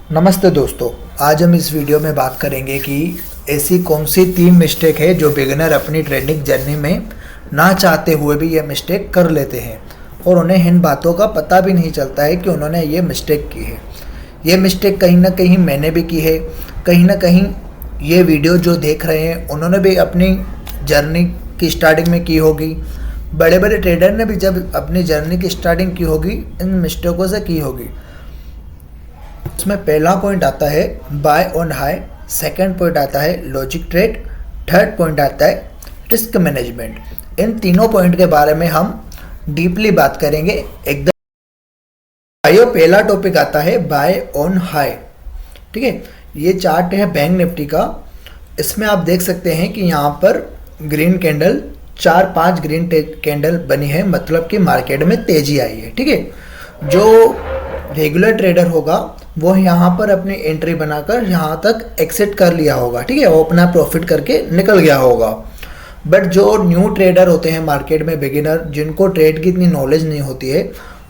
नमस्ते दोस्तों। आज हम इस वीडियो में बात करेंगे कि ऐसी कौन सी 3 मिस्टेक है जो बिगिनर अपनी ट्रेडिंग जर्नी में ना चाहते हुए भी ये मिस्टेक कर लेते हैं और उन्हें इन बातों का पता भी नहीं चलता है कि उन्होंने ये मिस्टेक की है। ये मिस्टेक कहीं ना कहीं मैंने भी की है, कहीं ना कहीं ये वीडियो जो देख रहे हैं उन्होंने भी अपनी जर्नी की स्टार्टिंग में की होगी। बड़े बड़े ट्रेडर ने भी जब अपनी जर्नी की स्टार्टिंग की होगी इन मिस्टेकों से की होगी। इसमें पहला पॉइंट आता है buy on high, second point आता है लॉजिक ट्रेड, थर्ड पॉइंट आता है रिस्क मैनेजमेंट। इन तीनों पॉइंट के बारे में हम डीपली बात करेंगे एकदम। भाइयों, पहला टॉपिक आता है बाय ऑन हाई। ठीक है, ये चार्ट है बैंक निफ्टी का। इसमें आप देख सकते हैं कि यहाँ पर ग्रीन कैंडल 4-5 ग्रीन कैंडल बनी है, मतलब कि मार्केट में तेजी आई है। ठीक है, जो रेगुलर ट्रेडर होगा वो यहाँ पर अपनी एंट्री बनाकर यहाँ तक एक्सिट कर लिया होगा। ठीक है, वो अपना प्रॉफिट करके निकल गया होगा। बट जो न्यू ट्रेडर होते हैं मार्केट में, बिगिनर, जिनको ट्रेड की इतनी नॉलेज नहीं होती है,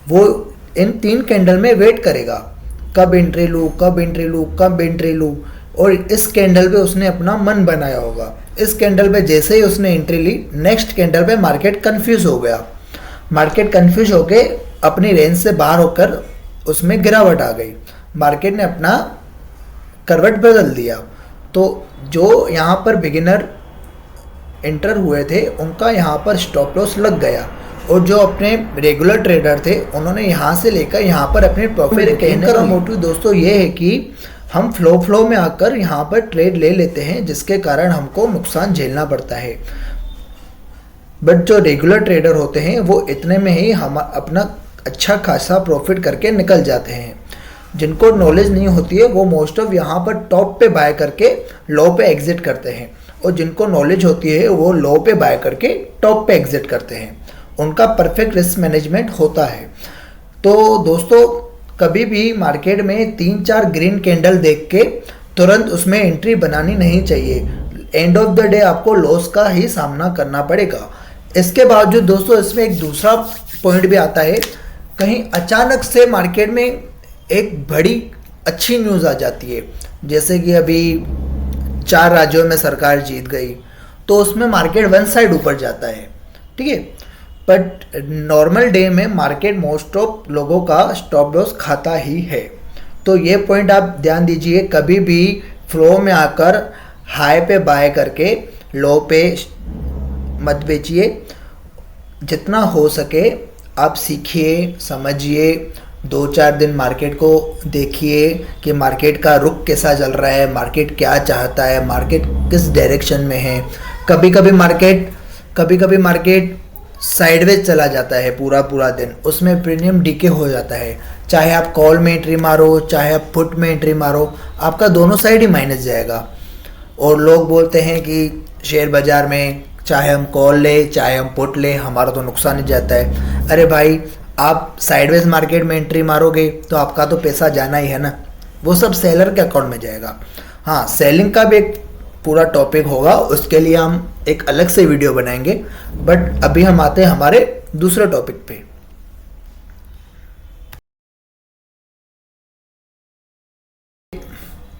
वो इन 3 कैंडल में वेट करेगा, कब एंट्री लूँ, कब एंट्री लूँ, कब एंट्री लूँ। और इस कैंडल पे उसने अपना मन बनाया होगा। इस कैंडल पे जैसे ही उसने एंट्री ली, नेक्स्ट कैंडल पे मार्केट कंफ्यूज हो गया। मार्केट कंफ्यूज होके अपनी रेंज से बाहर होकर उसमें गिरावट आ गई। मार्केट ने अपना करवट बदल दिया। तो जो यहाँ पर बिगिनर एंटर हुए थे उनका यहाँ पर स्टॉप लॉस लग गया, और जो अपने रेगुलर ट्रेडर थे उन्होंने यहाँ से लेकर यहाँ पर अपने प्रॉफिट। कहने का मोटिव दोस्तों ये है कि हम फ्लो में आकर यहाँ पर ट्रेड ले लेते हैं, जिसके कारण हमको नुकसान झेलना पड़ता है। बट जो रेगुलर ट्रेडर होते हैं वो इतने में ही हम अपना अच्छा खासा प्रॉफिट करके निकल जाते हैं। जिनको नॉलेज नहीं होती है वो मोस्ट ऑफ यहाँ पर टॉप पे बाय करके लो पे एग्जिट करते हैं, और जिनको नॉलेज होती है वो लो पे बाय करके टॉप पे एग्जिट करते हैं। उनका परफेक्ट रिस्क मैनेजमेंट होता है। तो दोस्तों, कभी भी मार्केट में 3-4 ग्रीन कैंडल देख के तुरंत उसमें एंट्री बनानी नहीं चाहिए। एंड ऑफ द डे आपको लॉस का ही सामना करना पड़ेगा। इसके बावजूद दोस्तों, इसमें एक दूसरा पॉइंट भी आता है। कहीं अचानक से मार्केट में एक बड़ी अच्छी न्यूज़ आ जाती है, जैसे कि अभी 4 राज्यों में सरकार जीत गई, तो उसमें मार्केट वन साइड ऊपर जाता है। ठीक है, बट नॉर्मल डे में मार्केट मोस्ट ऑफ लोगों का स्टॉप लॉस खाता ही है। तो ये पॉइंट आप ध्यान दीजिए, कभी भी फ्लो में आकर हाई पे बाय करके लो पे मत बेचिए। जितना हो सके आप सीखिए, समझिए, 2-4 दिन मार्केट को देखिए कि मार्केट का रुख कैसा चल रहा है, मार्केट क्या चाहता है, मार्केट किस डायरेक्शन में है। कभी कभी मार्केट साइडवेज चला जाता है पूरा दिन, उसमें प्रीमियम डीके हो जाता है। चाहे आप कॉल में एंट्री मारो, चाहे आप पुट में एंट्री मारो, आपका दोनों साइड ही माइनस जाएगा। और लोग बोलते हैं कि शेयर बाज़ार में चाहे हम कॉल ले चाहे हम पुट ले, हमारा तो नुकसान ही जाता है। अरे भाई, आप साइडवेज मार्केट में एंट्री मारोगे तो आपका तो पैसा जाना ही है ना, वो सब सेलर के अकाउंट में जाएगा। हाँ, सेलिंग का भी एक पूरा टॉपिक होगा, उसके लिए हम एक अलग से वीडियो बनाएंगे। बट अभी हम आते हैं हमारे दूसरे टॉपिक पे।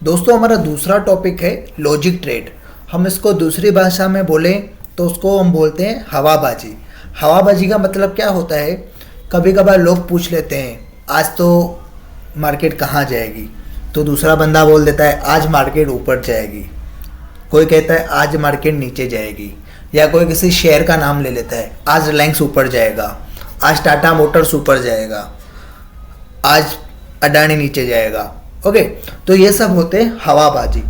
दोस्तों, हमारा दूसरा टॉपिक है लॉजिक ट्रेड। हम इसको दूसरी भाषा में बोलें तो उसको हम बोलते हैं हवाबाजी। हवाबाजी का मतलब क्या होता है? कभी कभार लोग पूछ लेते हैं आज तो मार्केट कहाँ जाएगी, तो दूसरा बंदा बोल देता है आज मार्केट ऊपर जाएगी। कोई कहता है आज मार्केट नीचे जाएगी, या कोई किसी शेयर का नाम ले लेता है, आज रिलायंस ऊपर जाएगा, आज टाटा मोटर्स ऊपर जाएगा, आज अडानी नीचे जाएगा। ओके, तो ये सब होते हैं हवाबाजी।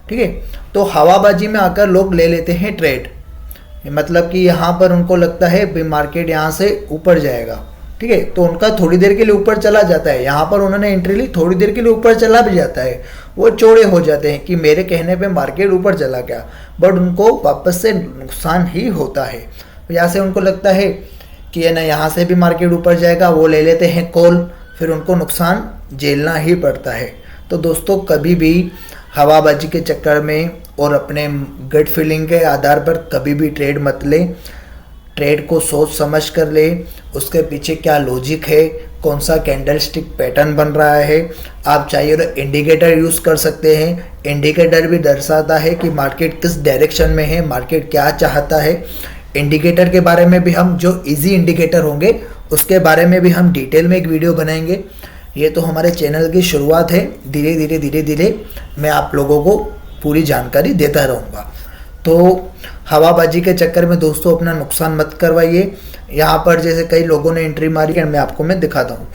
ठीक है, तो हवाबाजी में आकर लोग ले लेते हैं ट्रेड, मतलब कि यहाँ पर उनको लगता है मार्केट यहाँ से ऊपर जाएगा। ठीक है, तो उनका थोड़ी देर के लिए ऊपर चला जाता है, यहाँ पर उन्होंने एंट्री ली, थोड़ी देर के लिए ऊपर चला भी जाता है। वो चौड़े हो जाते हैं कि मेरे कहने पे मार्केट ऊपर चला गया, बट उनको वापस से नुकसान ही होता है। यहाँ से उनको लगता है कि है ना, यहाँ से भी मार्केट ऊपर जाएगा, वो ले लेते हैं कॉल, फिर उनको नुकसान झेलना ही पड़ता है। तो दोस्तों, कभी भी हवाबाजी के चक्कर में और अपने गट फीलिंग के आधार पर कभी भी ट्रेड मत लें। ट्रेड को सोच समझ कर ले, उसके पीछे क्या लॉजिक है, कौन सा कैंडलस्टिक पैटर्न बन रहा है। आप चाहिए तो इंडिकेटर यूज़ कर सकते हैं। इंडिकेटर भी दर्शाता है कि मार्केट किस डायरेक्शन में है, मार्केट क्या चाहता है। इंडिकेटर के बारे में भी हम, जो इजी इंडिकेटर होंगे उसके बारे में भी हम डिटेल में एक वीडियो बनाएंगे। ये तो हमारे चैनल की शुरुआत है, धीरे धीरे मैं आप लोगों को पूरी जानकारी देता रहूँगा। तो हवाबाजी के चक्कर में दोस्तों अपना नुकसान मत करवाइए। यहाँ पर जैसे कई लोगों ने एंट्री मारी है, मैं दिखाता हूँ।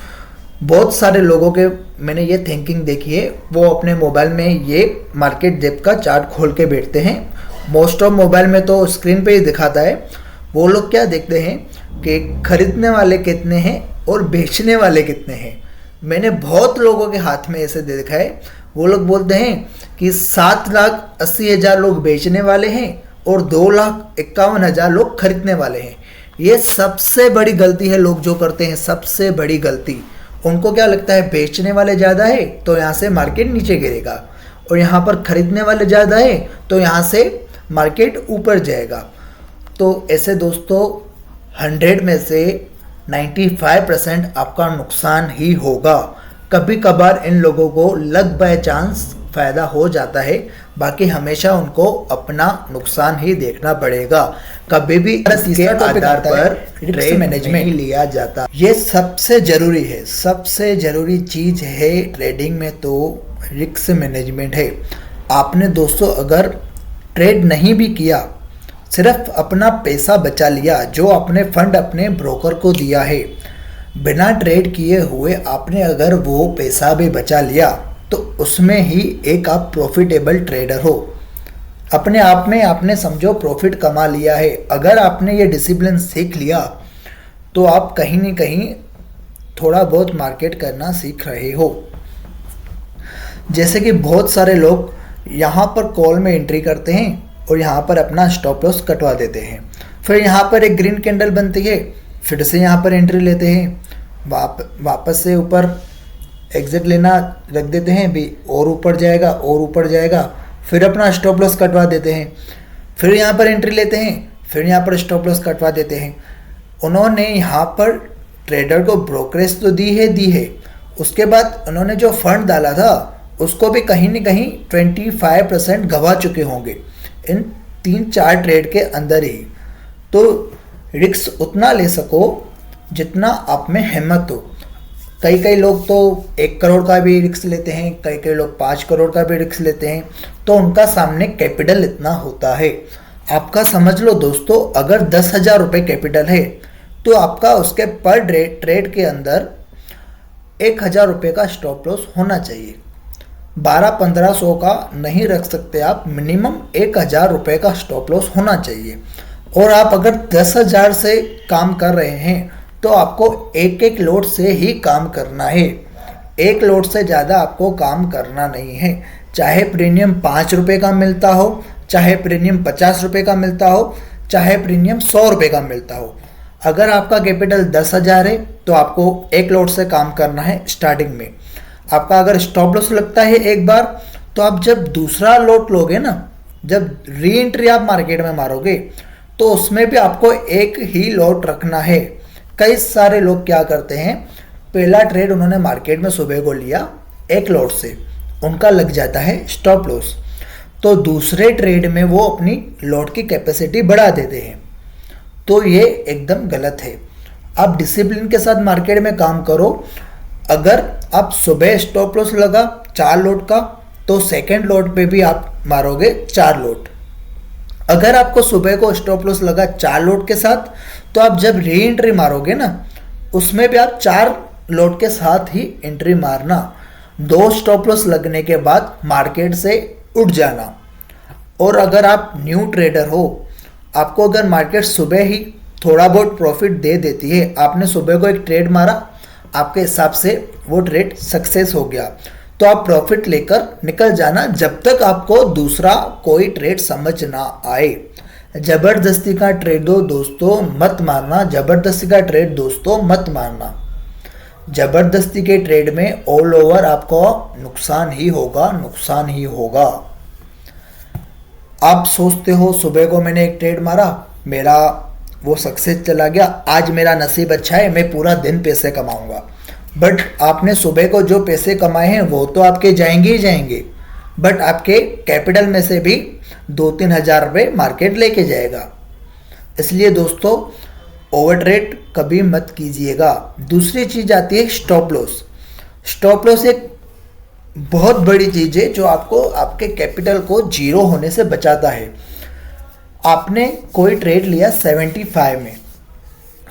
बहुत सारे लोगों के मैंने ये थिंकिंग देखी है, वो अपने मोबाइल में ये मार्केट डेप्थ का चार्ट खोल के बैठते हैं। मोस्ट ऑफ मोबाइल में तो स्क्रीन पे ही दिखाता है। वो लोग क्या देखते हैं कि खरीदने वाले कितने हैं और बेचने वाले कितने हैं। मैंने बहुत लोगों के हाथ में ऐसे देखा है, वो लोग बोलते हैं कि 7,80,000 लोग बेचने वाले हैं और 2,51,000 लोग खरीदने वाले हैं। ये सबसे बड़ी गलती है लोग जो करते हैं, सबसे बड़ी गलती। उनको क्या लगता है बेचने वाले ज़्यादा है तो यहाँ से मार्केट नीचे गिरेगा, और यहाँ पर खरीदने वाले ज़्यादा है तो यहाँ से मार्केट ऊपर जाएगा। तो ऐसे दोस्तों 100 में से 95% आपका नुकसान ही होगा। कभी कभार इन लोगों को लक बाय चांस फ़ायदा हो जाता है, बाकी हमेशा उनको अपना नुकसान ही देखना पड़ेगा। कभी भी इसके आधार पर ट्रेड मैनेजमेंट लिया जाता। ये सबसे ज़रूरी है, सबसे ज़रूरी चीज़ है ट्रेडिंग में, तो रिस्क मैनेजमेंट है। आपने दोस्तों अगर ट्रेड नहीं भी किया, सिर्फ अपना पैसा बचा लिया जो आपने फंड अपने ब्रोकर को दिया है, बिना ट्रेड किए हुए आपने अगर वो पैसा भी बचा लिया, तो उसमें ही एक आप प्रॉफिटेबल ट्रेडर हो। अपने आप में आपने समझो प्रॉफिट कमा लिया है। अगर आपने ये डिसिप्लिन सीख लिया तो आप कहीं न कहीं थोड़ा बहुत मार्केट करना सीख रहे हो। जैसे कि बहुत सारे लोग यहाँ पर कॉल में एंट्री करते हैं और यहाँ पर अपना स्टॉप लॉस कटवा देते हैं, फिर यहाँ पर एक ग्रीन कैंडल बनती है, फिर से यहाँ पर एंट्री लेते हैं, वापस से ऊपर एग्जिट लेना रख देते हैं भी, और ऊपर जाएगा और ऊपर जाएगा, फिर अपना स्टॉप लॉस कटवा देते हैं, फिर यहाँ पर एंट्री लेते हैं, फिर यहाँ पर स्टॉप लॉस कटवा देते हैं। उन्होंने यहाँ पर ट्रेडर को ब्रोकरेज तो दी है, उसके बाद उन्होंने जो फंड डाला था उसको भी कहीं न कहीं 25% गंवा चुके होंगे इन 3-4 ट्रेड के अंदर ही। तो रिस्क उतना ले सको जितना आप में हिम्मत हो। कई लोग तो 1 करोड़ का भी रिस्क लेते हैं, कई लोग 5 करोड़ का भी रिस्क लेते हैं, तो उनका सामने कैपिटल इतना होता है। आपका समझ लो दोस्तों, अगर 10,000 रुपये कैपिटल है तो आपका उसके पर ट्रेड के अंदर 1,000 रुपये का स्टॉप लॉस होना चाहिए। 1200-1500 का नहीं रख सकते आप, मिनिमम 1,000 रुपये का स्टॉप लॉस होना चाहिए। और आप अगर 10,000 से काम कर रहे हैं तो आपको एक लोट से ही काम करना है, एक लोट से ज़्यादा आपको काम करना नहीं है। चाहे प्रीमियम 5 रुपये का मिलता हो, चाहे प्रीमियम 50 रुपये का मिलता हो, चाहे प्रीमियम 100 रुपये का मिलता हो। अगर आपका कैपिटल 10,000 है तो आपको एक लोट से काम करना है स्टार्टिंग में। आपका अगर स्टॉप लॉस लगता है एक बार, तो आप जब दूसरा लोट लोगे ना, जब री एंट्री आप मार्केट में मारोगे, तो उसमें भी आपको एक ही लॉट रखना है। कई सारे लोग क्या करते हैं, पहला ट्रेड उन्होंने मार्केट में सुबह को लिया एक लॉट से, उनका लग जाता है स्टॉप लॉस, तो दूसरे ट्रेड में वो अपनी लॉट की कैपेसिटी बढ़ा देते हैं। तो ये एकदम गलत है। आप डिसिप्लिन के साथ मार्केट में काम करो। अगर आप सुबह स्टॉप लॉस लगा 4 लोट का, तो सेकेंड लोट पे भी आप मारोगे 4 लोट। अगर आपको सुबह को स्टॉप लॉस लगा 4 लोट के साथ, तो आप जब री एंट्री मारोगे ना, उसमें भी आप 4 लोट के साथ ही एंट्री मारना। 2 स्टॉप लॉस लगने के बाद मार्केट से उठ जाना। और अगर आप न्यू ट्रेडर हो, आपको अगर मार्केट सुबह ही थोड़ा बहुत प्रॉफिट दे देती है, आपने सुबह को एक ट्रेड मारा, आपके हिसाब से वो ट्रेड सक्सेस हो गया, तो आप प्रॉफिट लेकर निकल जाना जब तक आपको दूसरा कोई ट्रेड समझ ना आए। जबरदस्ती का ट्रेड दोस्तों मत मारना, जबरदस्ती का ट्रेड दोस्तों मत मारना। जबरदस्ती के ट्रेड में ऑल ओवर आपको नुकसान ही होगा, नुकसान ही होगा। आप सोचते हो सुबह को मैंने एक ट्रेड मारा, मेरा वो सक्सेस चला गया, आज मेरा नसीब अच्छा है, मैं पूरा दिन पैसे कमाऊंगा। बट आपने सुबह को जो पैसे कमाए हैं वो तो आपके जाएंगे ही जाएंगे, बट आपके कैपिटल में से भी 2-3 हज़ार रुपये मार्केट लेके जाएगा। इसलिए दोस्तों ओवर ट्रेड कभी मत कीजिएगा। दूसरी चीज़ आती है स्टॉप लॉस। स्टॉप लॉस एक बहुत बड़ी चीज़ है जो आपको आपके कैपिटल को जीरो होने से बचाता है। आपने कोई ट्रेड लिया 75 में,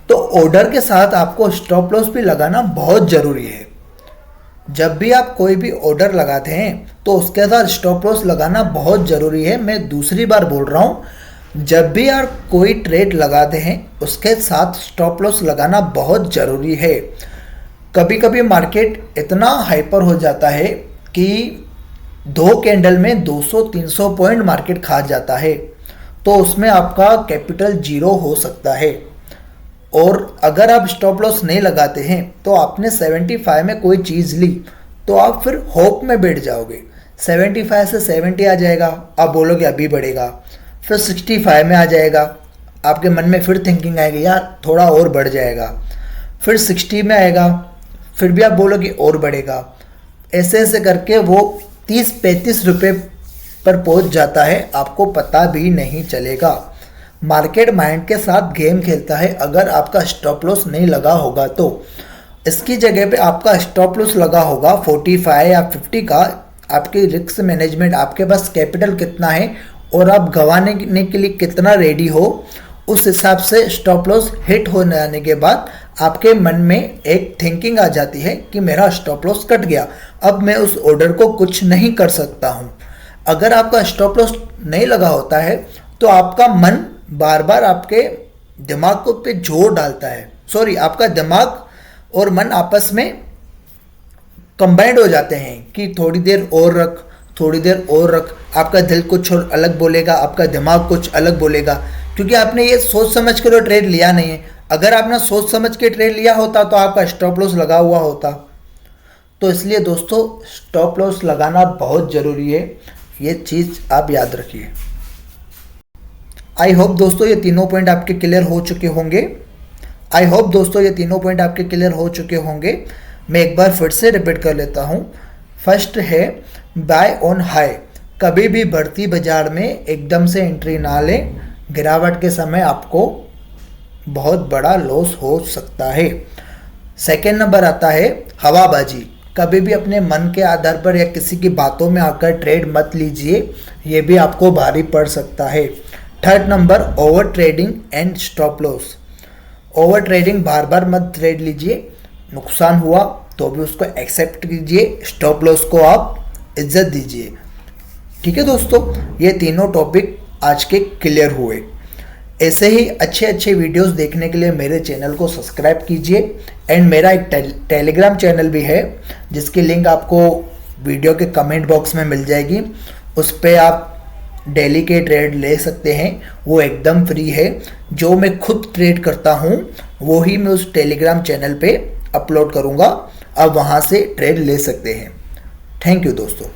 तो ऑर्डर के साथ आपको स्टॉप लॉस भी लगाना बहुत ज़रूरी है। जब भी आप कोई भी ऑर्डर लगाते हैं तो उसके साथ स्टॉप लॉस लगाना बहुत ज़रूरी है। मैं दूसरी बार बोल रहा हूँ, जब भी आप कोई ट्रेड लगाते हैं उसके साथ स्टॉप लॉस लगाना बहुत ज़रूरी है। कभी कभी मार्केट इतना हाइपर हो जाता है कि 2 कैंडल में 200-300 पॉइंट मार्केट खा जाता है, तो उसमें आपका कैपिटल जीरो हो सकता है। और अगर आप स्टॉप लॉस नहीं लगाते हैं तो आपने 75 में कोई चीज़ ली तो आप फिर होप में बैठ जाओगे। 75 से 70 आ जाएगा, आप बोलोगे अभी बढ़ेगा, फिर 65 में आ जाएगा, आपके मन में फिर थिंकिंग आएगी यार थोड़ा और बढ़ जाएगा, फिर 60 में आएगा, फिर भी आप बोलोगे और बढ़ेगा। ऐसे ऐसे करके वो 30-35 रुपये पर पहुंच जाता है, आपको पता भी नहीं चलेगा। मार्केट माइंड के साथ गेम खेलता है। अगर आपका स्टॉप लॉस नहीं लगा होगा तो इसकी जगह पे आपका स्टॉप लॉस लगा होगा 45 या 50 का। आपकी रिस्क मैनेजमेंट, आपके पास कैपिटल कितना है और आप गंवाने के लिए कितना रेडी हो, उस हिसाब से स्टॉप लॉस हिट हो जाने के बाद आपके मन में एक थिंकिंग आ जाती है कि मेरा स्टॉप लॉस कट गया, अब मैं उस ऑर्डर को कुछ नहीं कर सकता हूँ। अगर आपका स्टॉप लॉस नहीं लगा होता है तो आपका मन बार बार आपके दिमाग को पे जोर डालता है, आपका दिमाग और मन आपस में कंबाइंड हो जाते हैं कि थोड़ी देर और रख, थोड़ी देर और रख। आपका दिल कुछ और अलग बोलेगा, आपका दिमाग कुछ अलग बोलेगा, क्योंकि आपने ये सोच समझ के ट्रेड लिया नहीं है। अगर आपने सोच समझ के ट्रेड लिया होता तो आपका स्टॉप लॉस लगा हुआ होता। तो इसलिए दोस्तों स्टॉप लॉस लगाना बहुत ज़रूरी है, ये चीज़ आप याद रखिए। आई होप दोस्तों ये तीनों पॉइंट आपके क्लियर हो चुके होंगे। मैं एक बार फिर से रिपीट कर लेता हूँ। फर्स्ट है बाय ऑन हाई। कभी भी बढ़ती बाजार में एकदम से एंट्री ना लें, गिरावट के समय आपको बहुत बड़ा लॉस हो सकता है। सेकेंड नंबर आता है हवाबाजी। कभी भी अपने मन के आधार पर या किसी की बातों में आकर ट्रेड मत लीजिए, ये भी आपको भारी पड़ सकता है। Third number over trading and stop loss. Over trading बार बार मत ट्रेड लीजिए, नुकसान हुआ तो भी उसको एक्सेप्ट कीजिए, स्टॉप लॉस को आप इज्जत दीजिए। ठीक है दोस्तों, ये तीनों टॉपिक आज के क्लियर हुए। ऐसे ही अच्छे वीडियोस देखने के लिए मेरे चैनल को सब्सक्राइब कीजिए। एंड मेरा एक टेलीग्राम चैनल भी है जिसकी लिंक आपको वीडियो के कमेंट बॉक्स में मिल जाएगी। उस पर आप डेली के ट्रेड ले सकते हैं, वो एकदम फ्री है। जो मैं खुद ट्रेड करता हूँ वो ही मैं उस टेलीग्राम चैनल पे अपलोड करूँगा, आप वहाँ से ट्रेड ले सकते हैं। थैंक यू दोस्तों।